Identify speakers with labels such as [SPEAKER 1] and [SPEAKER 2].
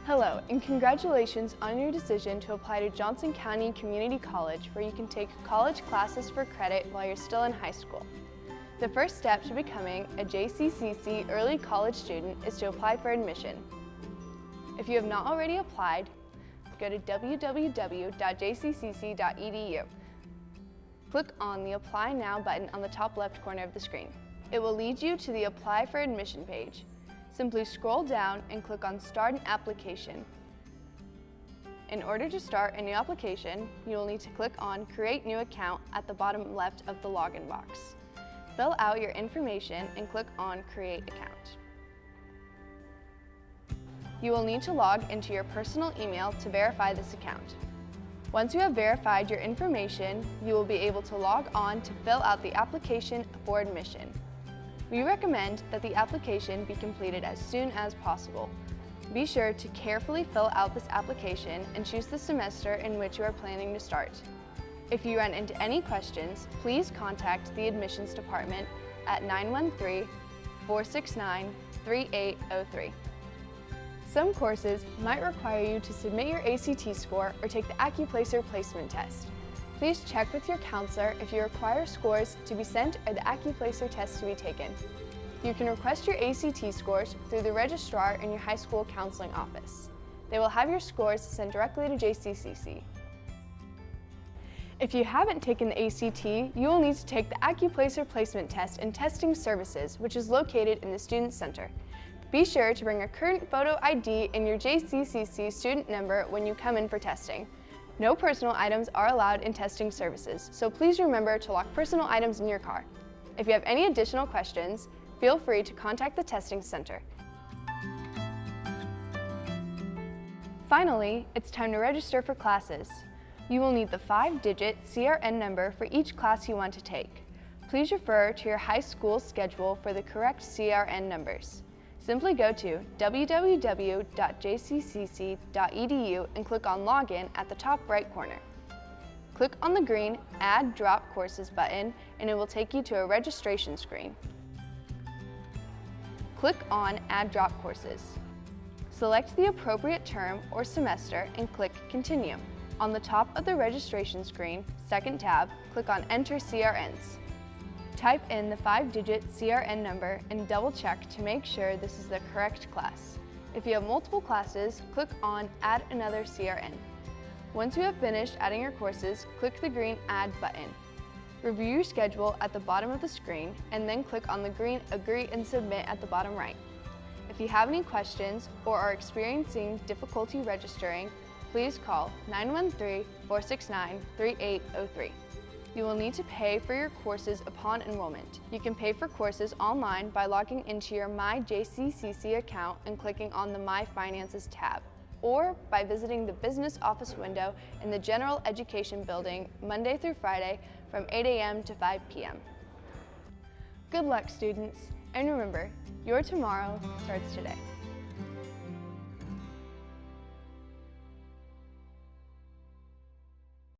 [SPEAKER 1] Hello, and congratulations on your decision to apply to Johnson County Community College, where you can take college classes for credit while you're still in high school. The first step to becoming a JCCC early college student is to apply for admission. If you have not already applied, go to www.jccc.edu. Click on the Apply Now button on the top left corner of the screen. It will lead you to the Apply for Admission page. Simply scroll down and click on Start an Application. In order to start a new application, you will need to click on Create New Account at the bottom left of the login box. Fill out your information and click on Create Account. You will need to log into your personal email to verify this account. Once you have verified your information, you will be able to log on to fill out the application for admission. We recommend that the application be completed as soon as possible. Be sure to carefully fill out this application and choose the semester in which you are planning to start. If you run into any questions, please contact the admissions department at 913-469-3803. Some courses might require you to submit your ACT score or take the AccuPlacer placement test. Please check with your counselor if you require scores to be sent or the AccuPlacer test to be taken. You can request your ACT scores through the registrar in your high school counseling office. They will have your scores sent directly to JCCC. If you haven't taken the ACT, you will need to take the AccuPlacer placement test and testing services, which is located in the Student Center. Be sure to bring a current photo ID and your JCCC student number when you come in for testing. No personal items are allowed in testing services, so please remember to lock personal items in your car. If you have any additional questions, feel free to contact the testing center. Finally, it's time to register for classes. You will need the 5-digit CRN number for each class you want to take. Please refer to your high school schedule for the correct CRN numbers. Simply go to www.jccc.edu and click on Login at the top right corner. Click on the green Add Drop Courses button and it will take you to a registration screen. Click on Add Drop Courses. Select the appropriate term or semester and click Continue. On the top of the registration screen, second tab, click on Enter CRNs. Type in the 5-digit CRN number and double check to make sure this is the correct class. If you have multiple classes, click on Add Another CRN. Once you have finished adding your courses, click the green Add button. Review your schedule at the bottom of the screen and then click on the green Agree and Submit at the bottom right. If you have any questions or are experiencing difficulty registering, please call 913-469-3803. You will need to pay for your courses upon enrollment. You can pay for courses online by logging into your My JCCC account and clicking on the My Finances tab, or by visiting the Business Office window in the General Education Building Monday through Friday from 8 a.m. to 5 p.m. Good luck, students, and remember, your tomorrow starts today.